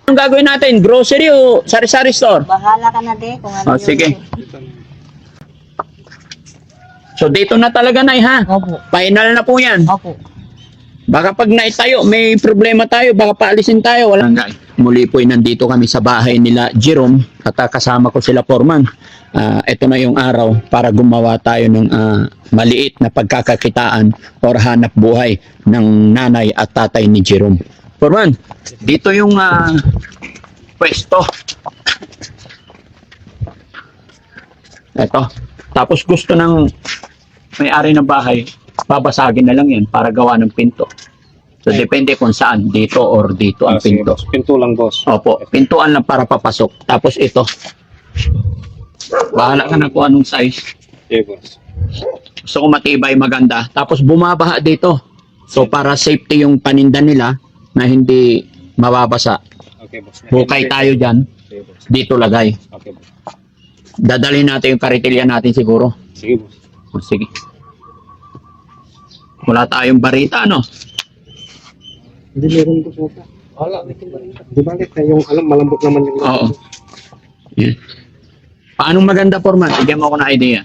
Anong gagawin natin? Grocery o sari-sari store? Bahala ka na din kung ano Oh, sige. So dito na talaga, Nay, ha? Opo. Final na po yan. Opo. Baka pag naitayo, may problema tayo, baka paalisin tayo. Wala. Muli po nandito kami sa bahay nila Jerome at kasama ko sila Foreman. Ito na yung araw para gumawa tayo ng maliit na pagkakakitaan or hanap buhay ng nanay at tatay ni Jerome. Foreman, dito yung pwesto. Ito. Tapos gusto ng may-ari ng bahay, babasagin na lang yan para gawa ng pinto. So, depende kung saan, dito or dito ang Sige, pinto. boss. Pinto lang, boss. Opo, pintuan lang para papasok. Tapos ito, bahala ka na kung anong size. Okay, boss. So, kung matibay, maganda. Tapos bumabaha dito. So, para safety yung paninda nila na hindi mababasa. Okay, boss. Hukay tayo dyan, Okay, boss. dito lagay. Okay, boss. Dadalhin natin yung karitilya natin siguro. Sige, boss. O, sige. Wala tayong barita, no? Hindi meron po sa wala. Di balik yung malambot naman yung Oo. Yan. Paanong maganda format? Bigyan mo ako ng idea.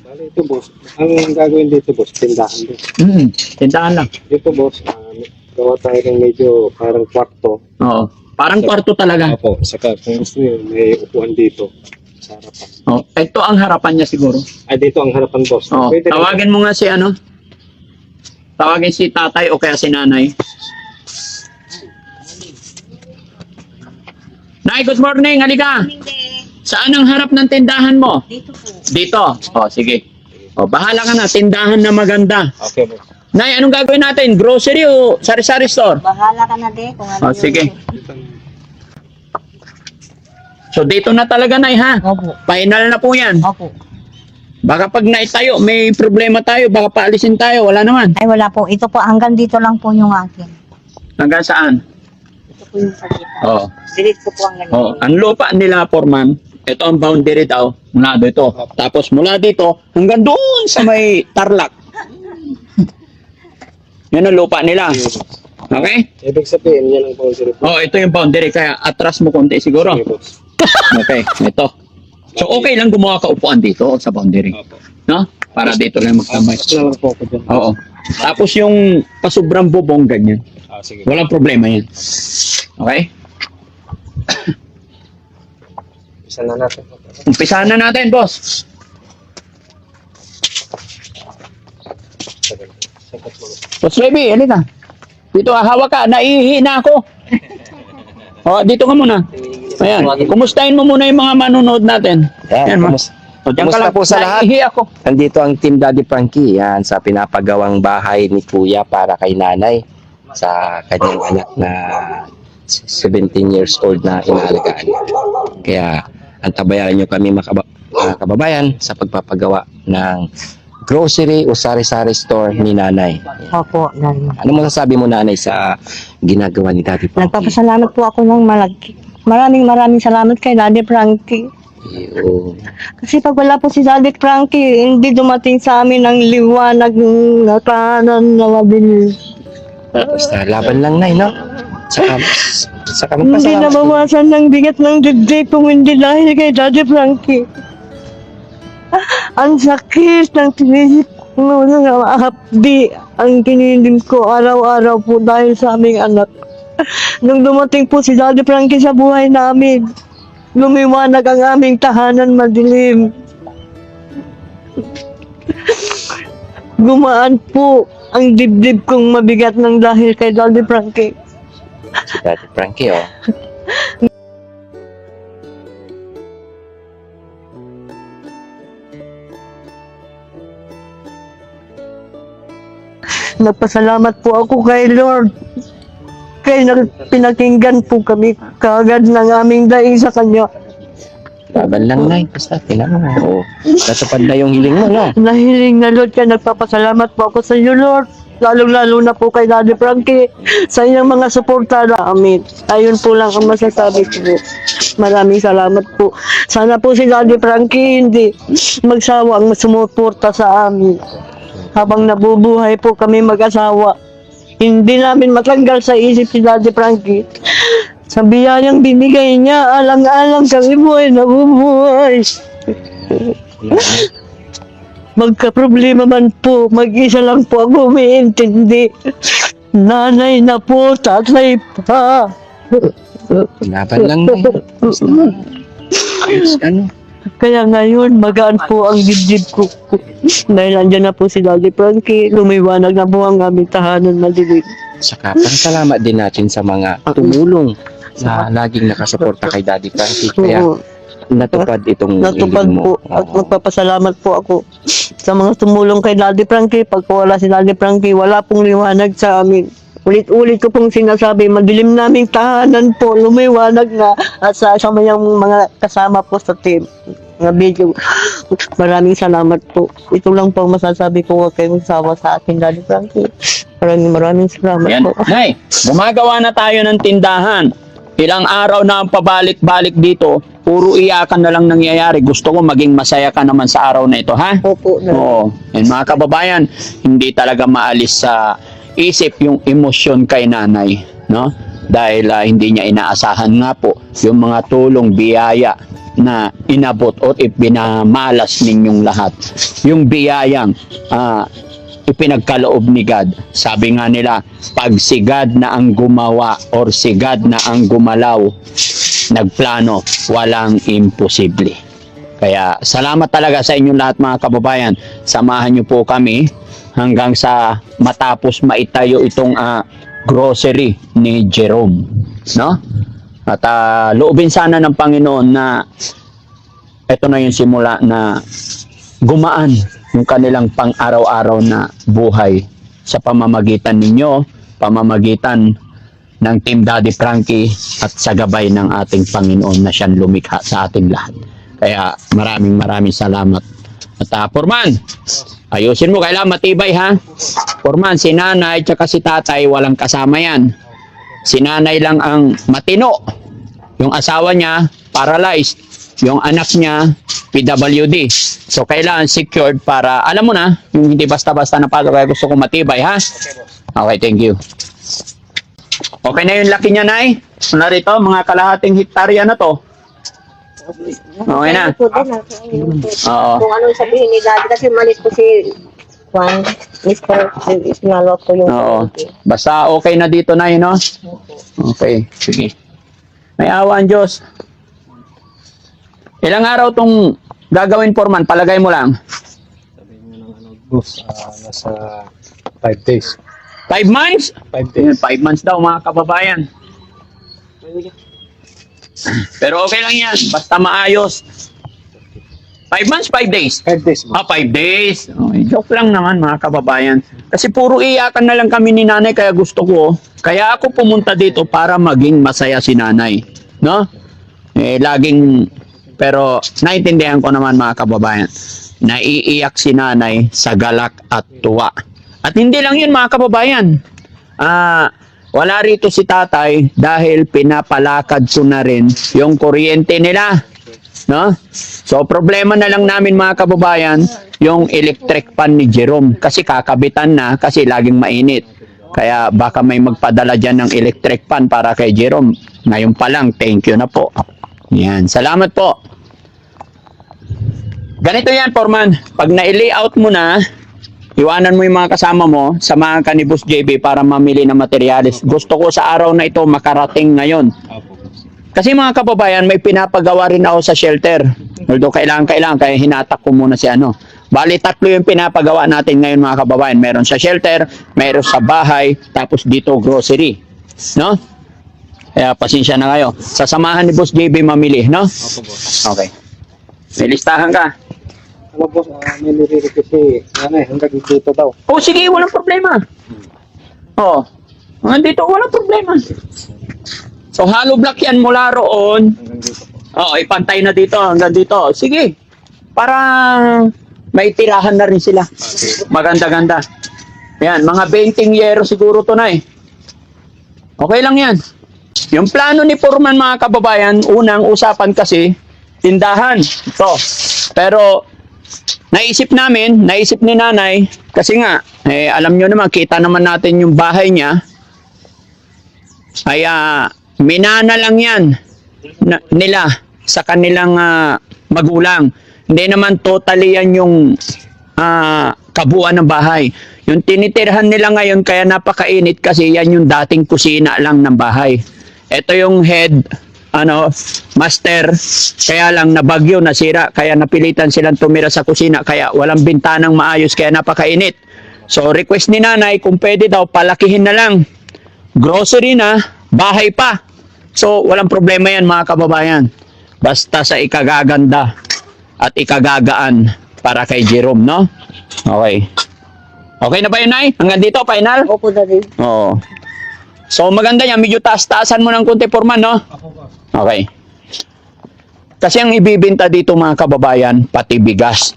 Balik ito, boss. Ang gagawin dito, boss, tindahan din. Tindahan lang. Dito, boss, gawa tayo ng medyo parang kwarto. Oo. Parang kwarto talaga. Opo, saka kung gusto niyo, may upuan dito sa harapan. Oh, ito ang harapan niya siguro. Ay, dito ang harapan, boss. Oh, Pwede rin. tawagin mo nga si ano? Tawagin si tatay o kaya si nanay. Nay, good morning. Halika. Hindi. Saan ang harap ng tindahan mo? Dito po. Dito. Oh, sige. Oh, bahala ka na. Tindahan na maganda. Okay, boss. Nay, anong gagawin natin? Grocery o sari-sari store? Bahala ka na din kung ano Oh, sige. Dito. So, dito na talaga, Nay, ha? Opo. Final na po yan. Opo. Baka pag naitayo, may problema tayo. Baka paalisin tayo. Wala naman. Ay wala po. Ito po hanggang dito lang po yung akin. Hanggang saan? Ito po yung pagkita. Oo. Diretso po ang ganito. Oh, ang lupa nila, Foreman, ito ang boundary daw. Mula dito. Tapos mula dito, hanggang doon sa may Tarlac. Yan ang lupa nila. Okay? Ibig sabihin, yan ang boundary po. Oh, ito yung boundary. Kaya atras mo konti siguro. Okay, boss. Okay, ito. So, okay lang gumawa ka upuan dito sa boundary. Opo. No? Para dito lang magkamay. Na lang po ako dyan. Oo. Tapos yung pasubrang bubong, ganyan. Sige. Walang problema yan. Okay? Isa na natin. Umpisahan na natin, boss. Sagot mo. Boss baby, halika. Dito, hawak ka. Naihi na ako. Dito ka muna. Ayan. Kumustahin mo muna yung mga manonood natin. Yan, Mas. Diyan ka kumusta lang. po sa lahat? Naihi ako. Nandito ang Team Daddy Frankie yan sa pinapagawang bahay ni Kuya para kay nanay sa kanyang anak na 17 years old na inaalagaan. Kaya antabayan nyo kami mga kababayan sa pagpapagawa ng grocery o sari-sari store ni nanay. Opo. Nanay. Ano masasabi mo nanay sa ginagawa ni Daddy Frankie? Nagpapasalamat po ako ng malaki. Maraming salamat kay Daddy Frankie. Yun. Kasi pag wala po si Daddy Frankie, hindi dumating sa amin ang liwanag na kanan na mabilis. Basta laban lang nay, no? Saka Hindi magpasalamat. nabawasan ng bigat ng dibdib kung hindi dahil kay Daddy Frankie. Ang sakit ng tinisip ko ng hapdi ang kinilim ko araw-araw po dahil sa aming anak. Nung dumating po si Daddy Frankie sa buhay namin, lumiwanag ang aming tahanan madilim. Gumaan po ang dibdib kong mabigat ng dahil kay Daddy Frankie. Si Daddy Frankie, oh. Nagpasalamat po ako kay Lord. Kaya pinakinggan po kami kaagad ng aming daing sa Kanya. Laban lang, Nay. Basta, tinama mo. Oo. Natupad na yung hiling mo, no? Nahiling na Lord, kaya nagpapasalamat po ako sa iyo, Lord. Lalong-lalo na po kay Daddy Frankie sa inyong mga suporta namin. Ayun po lang ang masasabi ko po. Maraming salamat po. Sana po si Daddy Frankie hindi magsawa ang sumuporta sa amin. Habang nabubuhay po kami mag-asawa. Hindi namin matanggal sa isip si Daddy Frankie. Sa biyayang binigay niya, alang-alang kami po ay nabubuhay. Magka-problema man po, mag-isa lang po ako umiintindi. Nanay na po, tatay pa. Laban lang na. Ayos, ano? Kaya ngayon, magaan po ang dibdib ko. Dahil andyan na po si Daddy Frankie, lumiwanag na po ang aming tahanan madilim. Saka, salamat din natin sa mga tumulong na laging nakasuporta kay Daddy Frankie. Kaya, Oo. natupad itong Natupad hiling mo. po at Oo. magpapasalamat po ako sa mga tumulong kay Daddy Frankie. Pag wala si Daddy Frankie, wala pong liwanag sa amin. Ulit-ulit ko pong sinasabi, madilim naming tahanan po, lumiwanag na at sa mayang mga kasama po sa team. Mga video. Maraming salamat po. Ito lang po ang masasabi ko, huwag kayong sawa sa akin, Daddy Frankie. Maraming salamat Yan. po. Nay, gumagawa na tayo ng tindahan. Ilang araw na ang pabalik-balik dito, puro iyakan na lang nangyayari. Gusto ko maging masaya ka naman sa araw na ito, ha? Opo. Oo. And mga kababayan, hindi talaga maalis sa isip yung emosyon kay nanay, no? Dahil hindi niya inaasahan nga po yung mga tulong, biyaya na inabot o ipinamalas ninyong lahat. Yung biyayang ipinagkaloob ni God. Sabi nga nila, pag si God na ang gumawa or si God na ang gumalaw, nagplano, walang imposible. Kaya salamat talaga sa inyong lahat mga kababayan. Samahan niyo po kami hanggang sa matapos maitayo itong grocery ni Jerome, no? At loobin sana ng Panginoon na ito na yung simula na gumaan yung kanilang pang-araw-araw na buhay sa pamamagitan ninyo, pamamagitan ng Team Daddy Frankie at sa gabay ng ating Panginoon na siyang lumikha sa ating lahat. Kaya maraming salamat. At Foreman, ayusin mo, kailangan matibay ha. Foreman, si nanay at si tatay walang kasama yan. Si nanay lang ang matino. Yung asawa niya, paralyzed. Yung anak niya, PWD. So, kailangan secured para, alam mo na, yung hindi basta-basta na pagod. Kaya gusto ko matibay, ha? Okay, thank you. Okay na yung laki niya, Nay? Wala rito, mga kalahating hektarya na to. Okay na? Oo. Kung ano sabihin ni Daddy kasi malis po si Juan, Mr. Isinalo po yung Oo. Basta okay na dito, Nay, no? Okay, sige. May awa ang Diyos. Ilang araw tong gagawin, Foreman? Palagay mo lang. Sabi niyo ng boss, nasa 5 days. 5 months? 5 days. 5 months daw, mga kababayan. Pero okay lang yan. Basta maayos. 5 months, 5 days. 5 days, boss. 5 days. Okay, joke lang naman, mga kababayan. Kasi puro iyakan na lang kami ni nanay, kaya gusto ko. Kaya ako pumunta dito para maging masaya si nanay. No? Pero naintindihan ko naman, mga kababayan. Naiiyak si nanay sa galak at tuwa. At hindi lang yun, mga kababayan. Wala rito si tatay dahil pinapalakad ko na rin yung kuryente nila. No? So, problema na lang namin, mga kababayan, yung electric pan ni Jerome. Kasi kakabitan na, kasi laging mainit. Kaya baka may magpadala dyan ng electric pan para kay Jerome. Ngayon pa lang, thank you na po. Yan, salamat po. Ganito yan, Foreman. Pag na-layout mo na, iwanan mo yung mga kasama mo, samahan ka ni Boss JB para mamili ng materyales. Gusto ko sa araw na ito makarating ngayon. Kasi mga kababayan, may pinapagawa rin ako sa shelter. Although kailangan, kaya hinatak ko muna si ano. Bali, 3 yung pinapagawa natin ngayon, mga kababayan. Meron sa shelter, meron sa bahay, tapos dito grocery. No? Kaya pasensya na kayo. Sasamahan ni Boss JB mamili, no? Opo, boss. Okay. May listahan ka. Ano, boss, may nire-request si nanay hanggang dito daw. Oh, sige, walang problema. Oh, nandito, walang problema. So, hollow block yan mula roon. Hanggang dito po. Oh, ipantay na dito, hanggang dito. Sige, para may tirahan na rin sila. Maganda-ganda. Yan, mga 20 yero siguro to na eh. Okay lang yan. Yung plano ni Foreman, mga kababayan, unang usapan kasi, tindahan. Ito. Pero, naisip ni nanay, kasi nga, alam nyo naman, kita naman natin yung bahay niya, ay minana lang yan nila sa kanilang magulang. Hindi naman totally yan yung kabuuan ng bahay. Yung tinitirhan nila ngayon kaya napakainit kasi yan yung dating kusina lang ng bahay. Ito yung head, master, kaya lang nabagyo, nasira, kaya napilitan silang tumira sa kusina, kaya walang bintanang maayos, kaya napakainit. So request ni nanay, kung pwede daw, palakihin na lang. Grocery na, bahay pa. So walang problema yan mga kababayan. Basta sa ikagaganda at ikagagaan para kay Jerome, no? Okay. Okay na ba yun, Nay? Hanggang dito, final? Opo, Daddy. Oo. So, maganda yan. Medyo taas-taasan mo ng konti, Foreman, no? Okay. Kasi ang ibibinta dito, mga kababayan, pati bigas.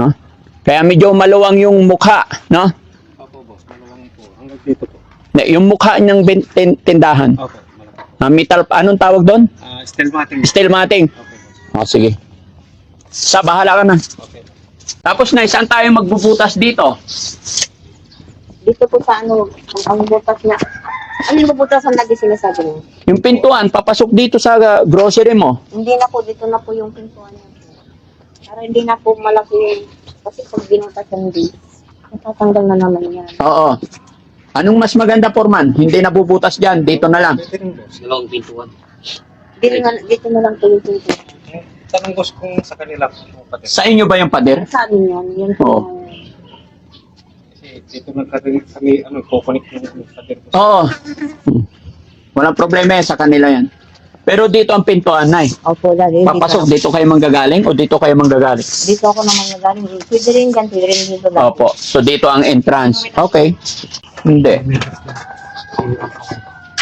No? Kaya medyo maluwang yung mukha, no? Opo, boss. Maluwang po. Hanggang dito po. Yung mukha niyang tindahan. Opo, malaki. Metal, anong tawag doon? Still mating. Steel matting. Okay, boss. Sige. Sa bahala ka na. Okay. Tapos na, saan tayo magbubutas dito? Dito po sa ang butas niya. Ano yung butas ang lagi sinasabi niyo? Yung pintuan, papasok dito sa grocery mo. Hindi na po, dito na po yung pintuan niya. Para hindi na po malaki yung, kasi pag binutas yung di, natatanggal na naman yan. Oo. Anong mas maganda, Foreman? Hindi na bubutas dyan, dito na lang. Pwede rin, boss. Dito na lang po yung pintuan. Tanong boss kung sa kanila kung pati. Sa inyo ba yung pader? Sa amin yan, yan po. Oo. Kasi dito kami kukunik yung pader ko. Oo. Walang problema yan, sa kanila yan. Pero dito ang pintuan, Nay. Opo, Daddy. Papasok, dito kayo manggagaling o dito kayo manggagaling? Dito ako naman nagaling. Pwede rin dyan, pwede rin dito, Daddy. Opo. So dito ang entrance. Okay. Hindi.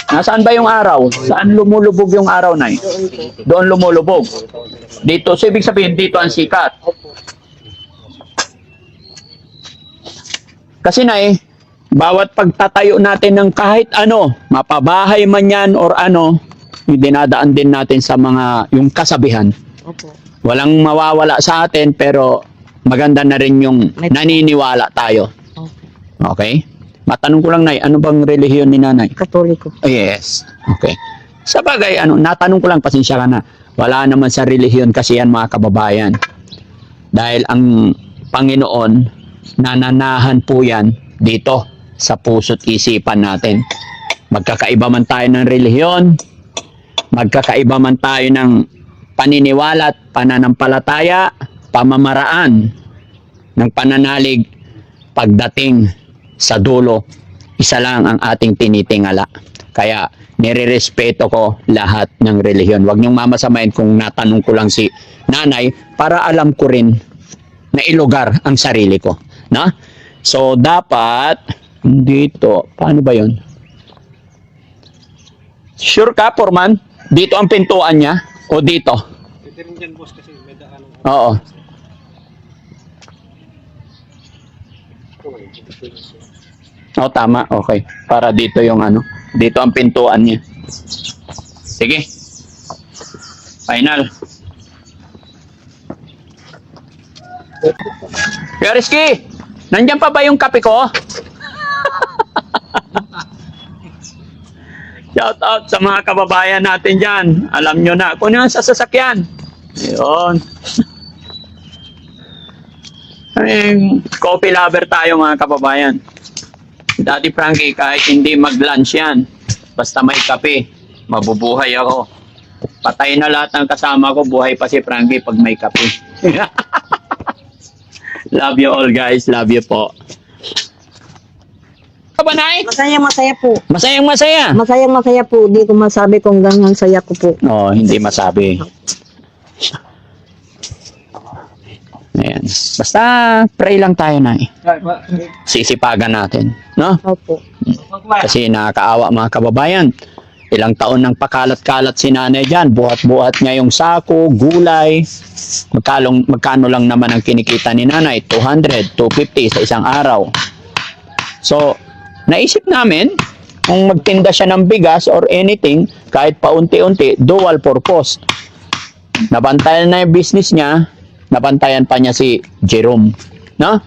Nasaan ba yung araw? Saan lumulubog yung araw, Nay? Doon po. Doon lumulubog. Dito, so ibig sabihin, dito ang sikat. Opo. Kasi, Nay, bawat pagtatayo natin ng kahit ano, mapabahay man yan or ano, yung dinadaan din natin sa mga, yung kasabihan. Opo. Walang mawawala sa atin, pero maganda na rin yung naniniwala tayo. Opo. Okay? Matanong ko lang, Nay, ano bang relihiyon ni Nanay? Katoliko. Oh, yes. Okay. Sa bagay, natanong ko lang, pasensya ka na. Wala naman sa relihiyon kasi yan, mga kababayan. Dahil ang Panginoon, nananahan po yan dito sa puso't isipan natin. Magkakaiba man tayo ng relihiyon, magkakaiba man tayo ng paniniwala at pananampalataya, pamamaraan ng pananalig, pagdating sa dulo, isa lang ang ating tinitingala. Kaya nirerespeto ko lahat ng relihiyon. Huwag niyong mamasamain kung natanong ko lang si Nanay para alam ko rin na ilugar ang sarili ko. No? So, dapat dito, paano ba yun? Sure ka, Foreman? Dito ang pintuan niya? O dito? Pwede rin dyan, boss, kasi may daan. Oo. Oh, tama. Okay. Para dito yung dito ang pintuan niya. Sige. Final. Kuya Rizky, nandyan pa ba yung kape ko? Shout out sa mga kababayan natin dyan. Alam nyo na kung ano sa sasakyan. Yun. Coffee lover tayo mga kababayan. Daddy Frankie, kahit hindi mag-lunch yan, basta may kape, mabubuhay ako. Patay na lahat ng kasama ko, buhay pa si Frankie pag may kape. Love you all guys, love you po. Kabanay? Masaya po. Masayang masaya. Masaya po. Di ko masabi kung ganyan saya ko po. No, hindi masabi. Ayan. Basta pray lang tayo na sisipagan natin, no? Opo. Kasi nakakaawa mga kababayan. Ilang taon nang pakalat-kalat si nanay dyan. Buhat-buhat niya yung sako, gulay. Magkano lang naman ang kinikita ni nanay? 200, 250 sa isang araw. So, naisip namin, kung magtinda siya ng bigas or anything, kahit paunti-unti, dual purpose. Nabantayan na yung business niya, nabantayan pa niya si Jerome. No?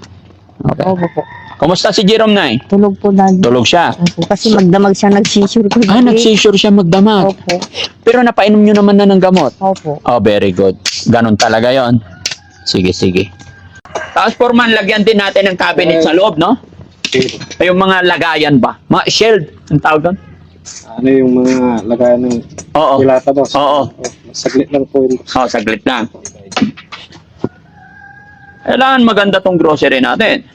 Okay. Opo po. Kumusta si Jerome, Nay? Tulog po, Daddy. Tulog siya. Opo, kasi magdamag siya, nagsisure ko. Ah, nagsisure siya magdamag. Opo. Pero napainom nyo naman na ng gamot. Opo. Oh, very good. Ganon talaga yon. Sige, sige. Tapos, Foreman, lagyan din natin ng cabinet sa loob, no? Ay, yung mga lagayan ba? Mga shield, ang tawag doon? Ano yung mga lagayan ng Oo. dilata, boss? Oo. Saglit lang po yun. Oh, saglit lang. Kailangan maganda tong grocery natin.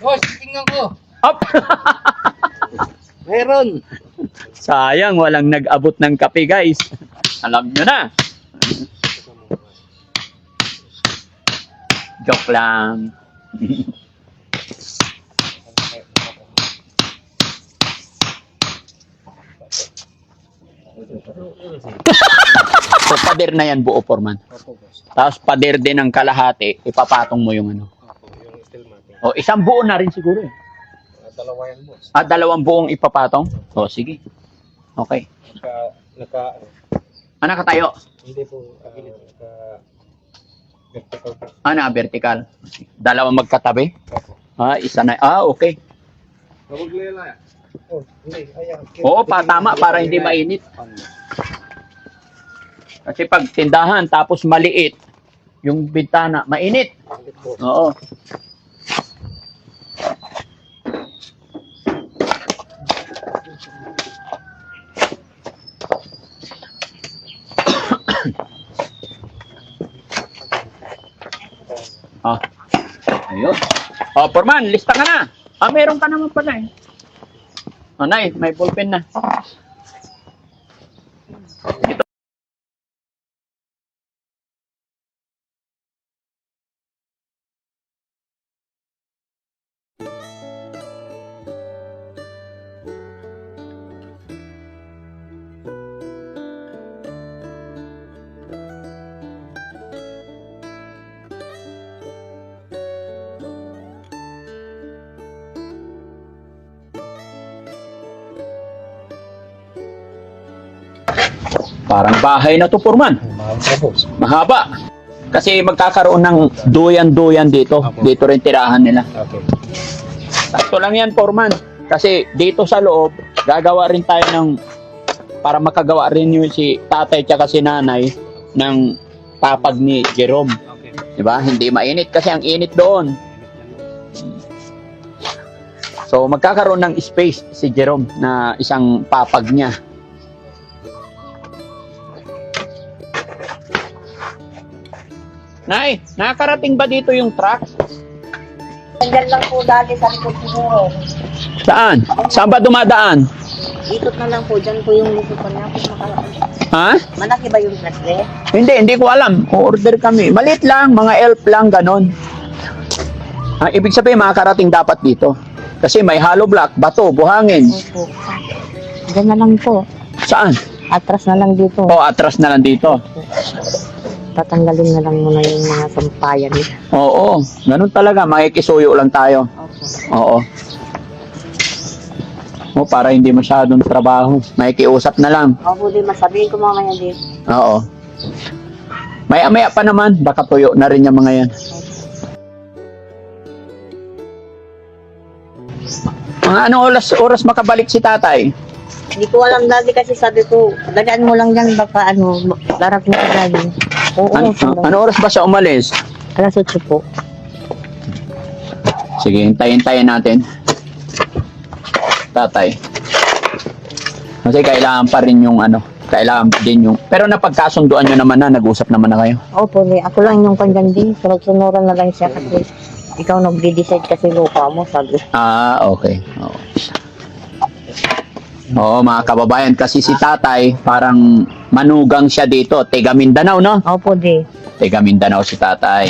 Boss, tingnan ko. Up! Meron. Sayang, walang nag-abot ng kape, guys. Alam nyo na. Joke lang. So, pader na yan buo, Foreman. Tapos, pader din ng kalahati, ipapatong mo yung ano. Yung steel mat. O, isang buo na rin siguro eh. Dalawa yan, boss. Ah, dalawang buong ipapatong? O, sige. Okay. Ah, nakatayo. Hindi po, vertical. Ah, vertical. Dalawang magkatabi? Ah, isa na. Ah, okay. Huwag lela. Oh, hindi. Ayan. Oo, tama, para hindi mainit. Kasi pag tindahan, tapos maliit, yung bintana, mainit. Oo. Ah. Ayun. Oh, Foreman, lista ka na. Ah, meron ka naman pala eh. Oh, Nay, may ballpen na. Ito. Parang bahay na to, Foreman. Mahal ka, boss. Mahaba. Kasi magkakaroon ng duyan-duyan dito. Dito rin tirahan nila. Okay. Sakto lang yan, Foreman. Kasi dito sa loob, gagawa rin tayo ng, para makagawa rin yung si tatay tsaka si nanay ng papag ni Jerome. Okay. Diba? Hindi mainit kasi ang init doon. So magkakaroon ng space si Jerome na isang papag niya. Nay, nakakarating ba dito yung truck? Nandyan lang po, Daddy, sa likod siguro. Saan? Saan ba dumadaan? Ikot na lang po, dyan po yung likod ko niya. Ha? Malaki ba yung plasre? Hindi ko alam. O-order kami. Maliit lang, mga elf lang, ganon. Ang ibig sabihin, makakarating dapat dito. Kasi may hollow block, bato, buhangin. Opo. Dyan na lang po. Saan? Atras na lang dito. O, atras na lang dito. Tatanggalin na lang muna yung mga sampayan. Oo, ganun talaga. Makikisuyo lang tayo. Opo. Oo. O, para hindi masyadong trabaho. Makikiusap na lang. Opo, di masabihin ko mamaya din. Oo. Maya-maya pa naman. Baka tuyo na rin yung mga yan. Mga anong oras makabalik si tatay? Hindi ko alam, Daddy, kasi sabi ko, dagaan mo lang dyan, baka darap mo ka, Daddy. Oo, Ano oras ba siya umalis? alas 8 po. Sige, hintayin natin. Tatay. Kasi kailangan pa rin yung kailangan din yung, pero napagkasunduan nyo naman na, nag-usap naman na kayo. Opo, ako lang yung kanyang din. Sunod-sunuran na lang siya kasi ikaw nag-decide kasi lupa mo, sabi. Ah, okay. Oo, mga kababayan, kasi si tatay, parang manugang siya dito. Taga Mindanao, no? Opo, di. Taga Mindanao si tatay.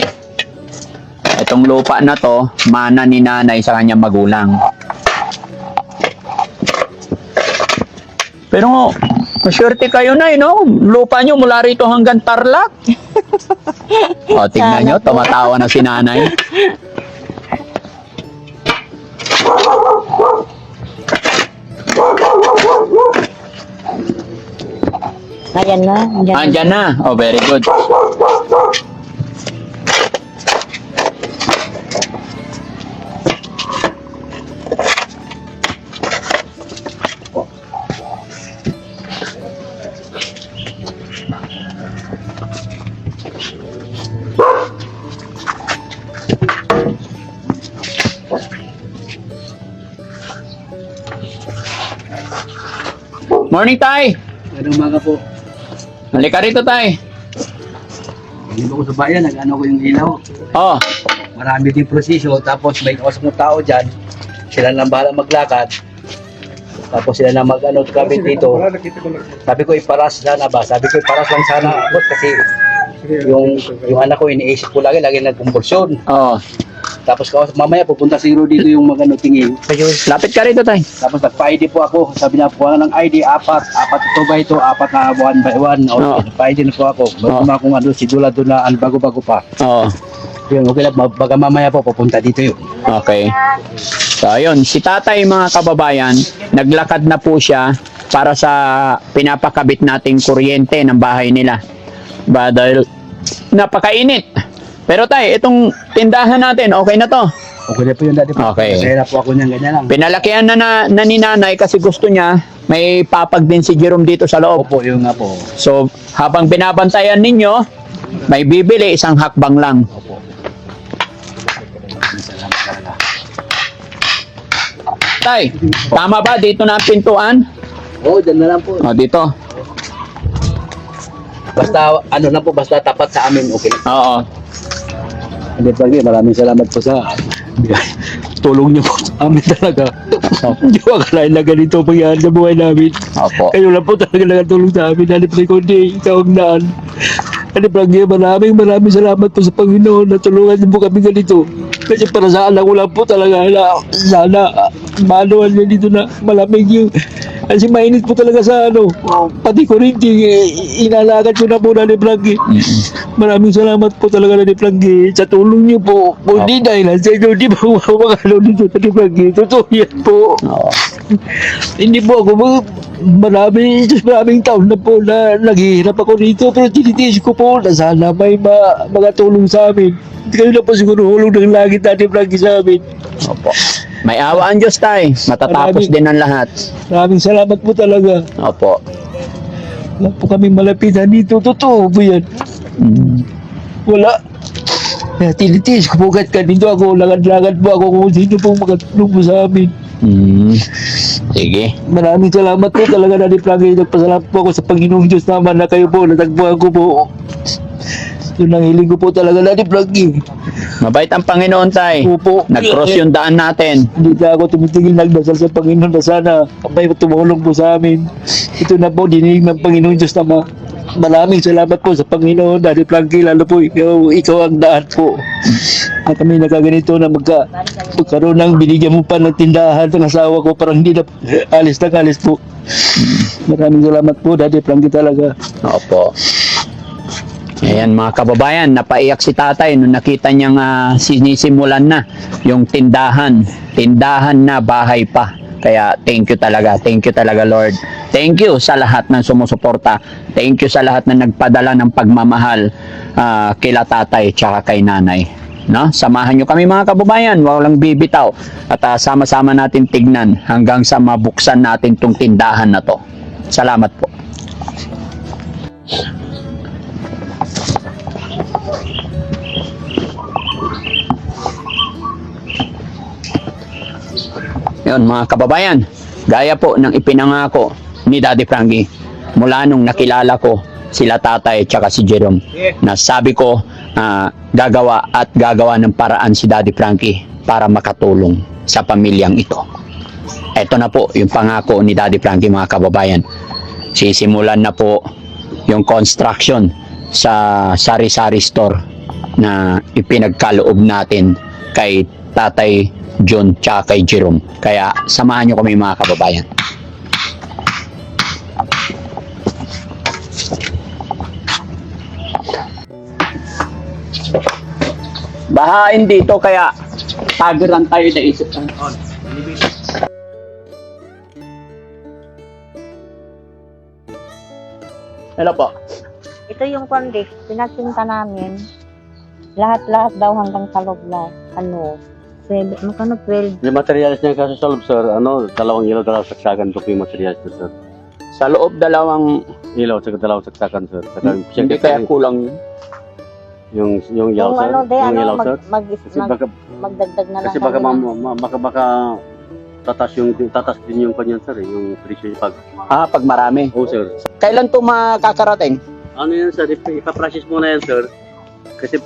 Itong lupa na to, mana ni nanay sa kanyang magulang. Pero, maswerte kayo na, no? Lupa nyo mula rito hanggang Tarlac. O, tignan nyo, tumatawa na si nanay. Ayan na. Andyan na. Oh, very good. Morning, Tay. Magandang umaga po. Halika rito, Tay. Dito ko sa bayan, nag-ano ko yung ilaw. Oh, Marami din proseso, tapos may kausap ng tao dyan. Sila lang bahala maglakad. Tapos sila na mag-ano kami dito. Sabi ko iparas sana ba? Sabi ko iparas lang sana ako kasi yung anak ko iniisip ko lagi nagkumbulsyon. oh. Tapos mamaya pupunta siguro dito yung mga tingin. Lapit ka rito, Tay. Tapos nagpa-ID po ako. Sabi na po ng ID, apat ito ba ito? Apat na 1 by 1. Oo. Okay, nagpa-ID na po ako. Bago akong ano, sidula doon na bago-bago pa. Oh, Yun, okay lang. Baga mamaya po pupunta dito yun. okay. So, ayun. Si tatay, mga kababayan, naglakad na po siya para sa pinapakabit nating kuryente ng bahay nila. Ba, dahil napakainit. Pero tay, itong tindahan natin, okay na to. Okay na po yun dati po. Okay. Masaya na po ako niyan, ganyan lang. Pinalakihan na ni nanay kasi gusto niya, may papag din si Jerome dito sa loob. Opo, yun nga po. So, habang binabantayan ninyo, may bibili, isang hakbang lang. Opo. Salamat talaga. Tay, tama ba dito na ang pintuan? Oo, dyan na lang po. O, dito. Basta, ano lang po, basta tapat sa amin, okay. Oo. Hindi pagi, maraming salamat po sa tulong niyo po sa amin talaga. Hindi ko akalain na ganito ang pangyayari sa buhay namin. Opo. Kayo lang po talaga nakatulong sa amin. Hanip na kundi, ikaw ang naan. Hanip lagi, maraming salamat po sa Panginoon na tulungan niyo po kami ganito. Kasi para sa anak ko lang po talaga na sana manuhan niyo dito na malamig yung kasi mainit po talaga sa ano, pati kurinti, inalagad ko na po na ni Frankie. Maraming salamat po talaga na ni Frankie sa tulong niyo po. Hindi dahil sa inyo, di ba makakalo dito na ni Frankie? Totoo yan po. Oo. Hindi po ako, maraming taon na po na naghihirap ako rito, pero tinitiis ko po na sana may mga tulong sa amin. Hindi kayo na po siguro hulong ng langit natin Frankie sa amin. Opo. May awa ang Diyos, tay. Matatapos din ang lahat. Maraming salamat po talaga. Opo. Wala po kami malapitan dito. Totoo po yan. Wala. Kaya tinitiis ko po kahit kanito ako. Lagad-lagad po ako kung sino po makatulong po sa amin. Sige. Maraming salamat po talaga na ni Frankie. Nagpasalamat po ako sa Panginoong Diyos naman na kayo po. Natagpuan ko po. Yun ang hiling ko po talaga na ni Frankie. Mabait ang Panginoon, tay. Opo. Nag-cross yung daan natin. Hindi na ako tumitigil nagdasal sa Panginoon na sana may tumulong po sa amin. Ito na po, dinig ng Panginoon Diyos na maraming salamat po sa Panginoon. Daddy Frankie, lalo po ikaw ang daan po. Na kami nagkaganito na magkaroon ng binigyan mo pa ng tindahan ng asawa ko parang hindi na alis po. Maraming salamat po, Daddy Frankie talaga. Opo. Ayan mga kababayan, napaiyak si tatay nung nakita niyang sinisimulan na yung tindahan na bahay pa. Kaya thank you talaga Lord. Thank you sa lahat ng sumusuporta. Thank you sa lahat na nagpadala ng pagmamahal kila tatay tsaka kay nanay. No? Samahan nyo kami mga kababayan, walang bibitaw. At sama-sama natin tignan hanggang sa mabuksan natin tong tindahan na to. Salamat po. Yun mga kababayan, gaya po ng ipinangako ni Daddy Frankie mula nung nakilala ko sila tatay at saka si Jerome, na sabi ko gagawa ng paraan si Daddy Frankie para makatulong sa pamilyang ito. Ito na po yung pangako ni Daddy Frankie mga kababayan. Sisimulan na po yung construction sa sari-sari store na ipinagkaloob natin kay Tatay John tsaka kay Jerome. Kaya samahan nyo kami mga kababayan. Bahain dito kaya tagiran tayo na isip. Hello po. Ito yung convict, pinagsinta namin. Lahat-lahat daw hanggang sa loob lang. Ano? 12. Yung materials niya kasi sa loob, sir, dalawang ilaw, dalawang saksakan po yung materials niya, sir. Sa loob dalawang Ilaw, saka dalawang saksakan, sir. Saka, hindi kaya kulang yun. yung ilaw, sir. Ano, Yung ilaw, sir. magdagdag na lang. Kasi baka, kami ng- tatas din yung kanyan sir, yung presyo niya pag. Pag marami. Oh sir. Kailan to makakarating? Ano yan sir, ipaprocess muna yan sir. Kasi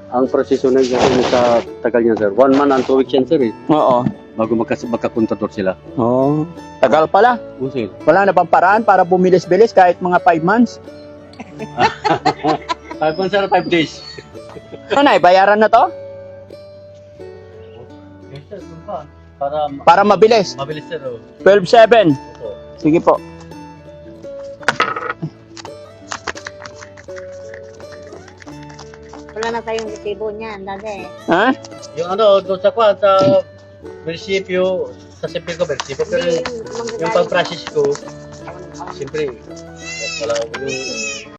ang proseso na yan sa tagal niya sir. 1 month and 2 weeks yan sir eh. Oo. Bago magkakontador sila. Oh. Tagal pala. Oh sir. Wala na bang paraan para bumilis-bilis kahit mga 5 months? 5 months sir, 5 days. Ano na, bayaran na to? Yes sir, para Para mabilis. mabilis sir. 12-7. Sige po. Wala na tayong resibo niyan, dati. Ha? Yung ano, doon sa kwan, sa munisipyo, sa siyempre ko, munisipyo, pero yung pag-process ko, siyempre, wala yung